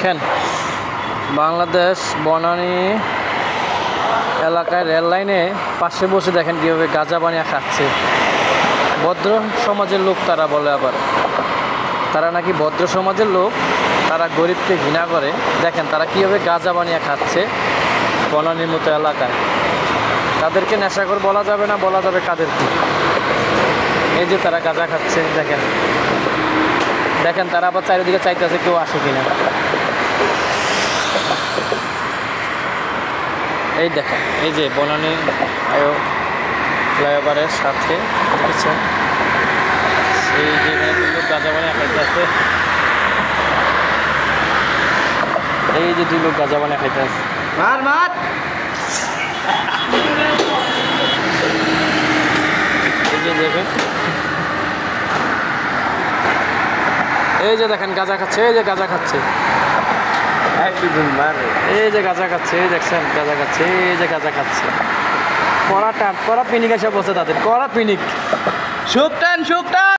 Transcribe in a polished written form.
দেখেন বাংলাদেশ বনানী এলাকায় রেল লাইনে পাশে বসে দেখেন কীভাবে গাঁজা বানিয়ে খাচ্ছে। ভদ্র সমাজের লোক তারা বলে, আবার তারা নাকি ভদ্র সমাজের লোক, তারা গরিবকে ঘৃণা করে। দেখেন তারা কীভাবে গাঁজা বানিয়ে খাচ্ছে বনানীর মতো এলাকায়। তাদেরকে নেশাখোর বলা যাবে না, বলা যাবে কাদেরকে। এই যে তারা গাঁজা খাচ্ছে, দেখেন দেখেন তারা আবার চারিদিকে চাইতেছে কেউ আসে কিনা। এই দেখেন এই যে বনানী ফ্লাইওভারের সাথে দেখছেন এই যে লোক গাঁজা বানিয়ে খাইতে আছে। এই যে দুই লোক গাঁজা বানিয়ে খাইতে আছে। এই যে দেখেন, এই যে দেখেন গাঁজা খাচ্ছে, এই যে গাঁজা খাচ্ছে, এই যে গাঁজা খাচ্ছে, এই দেখছেন গাঁজা খাচ্ছে, এই যে গাঁজা খাচ্ছে। কড়া পিনিক এসে বসে তাদের, কড়া পিনিক। শুকটান